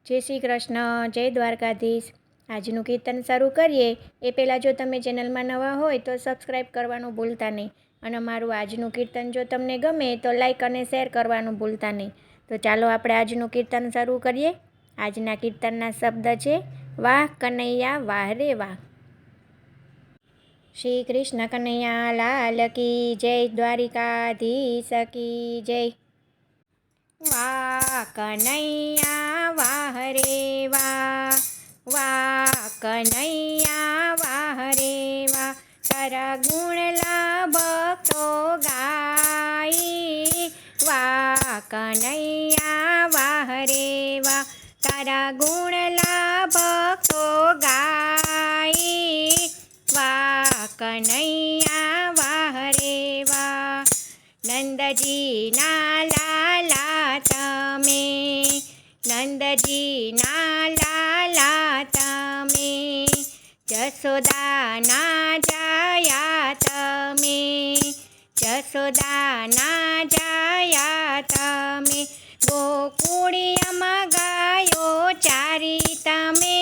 જય શ્રી કૃષ્ણ, જય દ્વારકાધીશ। આજનું કીર્તન શરૂ કરીએ એ પહેલાં જો તમે ચેનલમાં નવા હોય તો સબસ્ક્રાઈબ કરવાનું ભૂલતા નહીં, અને મારું આજનું કીર્તન જો તમને ગમે તો લાઈક અને શેર કરવાનું ભૂલતા નહીં। તો ચાલો આપણે આજનું કીર્તન શરૂ કરીએ। આજના કીર્તનના શબ્દ છે વાહ કનૈયા વાહ રે વાહ। શ્રી કૃષ્ણ કનૈયા લાલ કી જય, દ્વારિકાધીશ કી જય। વાહ કનૈયા વાહ રે વાહ, વાહ કનૈયા વાહ રે વાહ। તારા ગુણલા ભક્તો ગાય, વાહ કનૈયા વાહ રે વાહ। તારા ગુણલા ભક્તો ગાય, વાહ કનૈયા વાહ રે વાહ। નંદજીના લાલા તમે, નંદજીના લાલા તમે, જશોદાના જાયા તમે, જશોદાના જાયા તમે। ગોકુળિયામાં ગાયો ચારી તમે,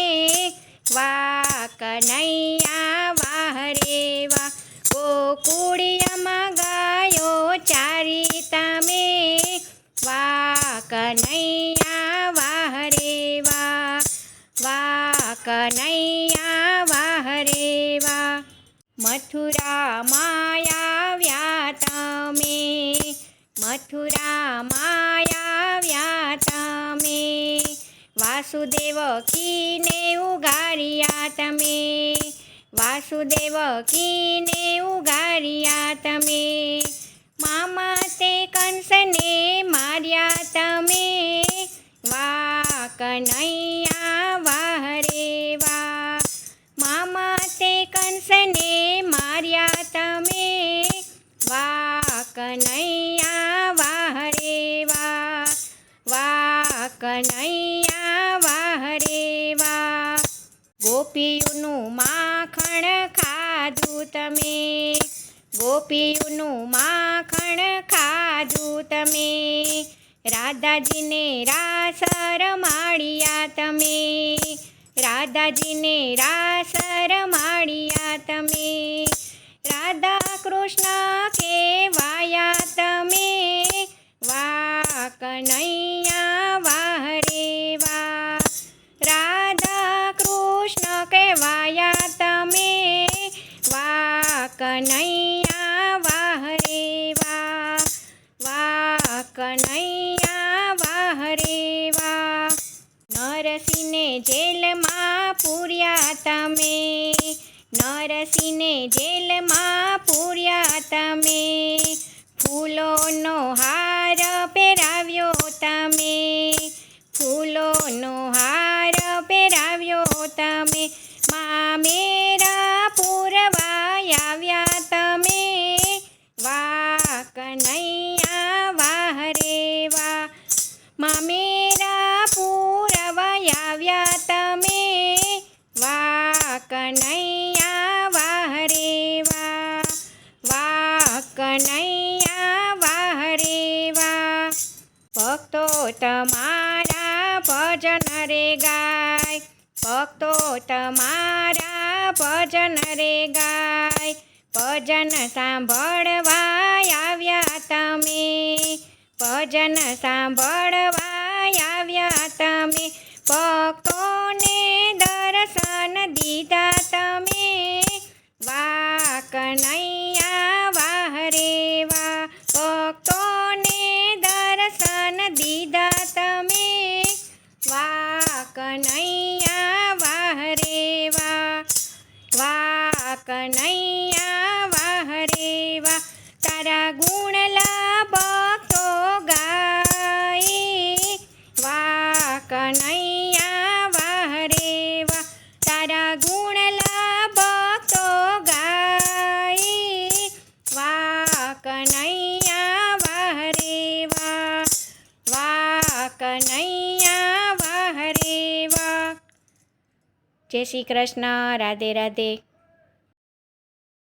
વાહ કનૈયા વાહ રે વાહ। ગોકુળિયામાં ગાયો ચારી તમે, વાહ કનૈયા વાહ રે વાહ, વાહ કનૈયા વાહ રે વાહ। મથુરામાં આવ્યા તમે, મથુરામાં આવ્યા તમે, વાસુદેવકીને ઉગાર્યા તમે, વાસુદેવકીને ઉગાર્યા તમે। મામા તે કંસને માર્યા તમે, વાહ કનૈયા વાહ રે વાહ। મામા તે કંસને માર્યા તમે, વાહ કનૈયા વાહ રે વાહ, વાહ કનૈયા વાહ રે વાહ। ગોપીઓનું માખણ ખાધું તમે, ગોપીઓનું માખણ ખાધું તમે, રાધાજીને રાસ રમાડ્યા તમે, રાધાજીને રાસ રમાડ્યા તમે। રાધા કૃષ્ણ કહેવાયા તમે, વાહ કનૈયા વાહ રે વાહ। રાધા કૃષ્ણ કહેવાયા તમે, વાહ કનૈયા વાહ રે વાહ, વાહ કનૈયા વાહ રે વાહ। નરસિંહને જેલમાં પૂર્યા તમે, નરસિંહને જેલમાં પૂર્યા તમે, ફૂલોનો હાર પહેરાવ્યો તમે, ફૂલોનો હાર પહેરાવ્યો તમે। મામેરા પૂરવા આવ્યા તમે, વાહ કનૈયા વાહ રે વાહ। મામેરા પૂરવા આવ્યા તમે, વાહ કનૈયા વાહ રે વાહ, વાહ કનૈયા વાહ રે વાહ। ભક્તો તમારા ભજન રે ગાય, ભક્તો તમારા ભજન રે ગાય, ભજન સાંભળવા આવ્યા તમે, ભજન સાંભળવા આવ્યા તમે। ભક્તોને દર્શન દીધા તમે, વાહ કનૈયા વાહ રે વાહ। ભક્તોને દર્શન દીધા તમે, વાહ કનૈયા વાહ રે વાહ, વાહ કનૈયા વાહ રે વાહ। તારા ગુણલા ભક્તો ગાય, વાહ કનૈયા વાહ રે વાહ। તારા ગુણલા ભક્તો ગાય, વાહ કનૈયા વાહ રે વાહ, વાહ કનૈયા વાહ રે વાહ। જય શ્રી કૃષ્ણ, રાધે રાધે।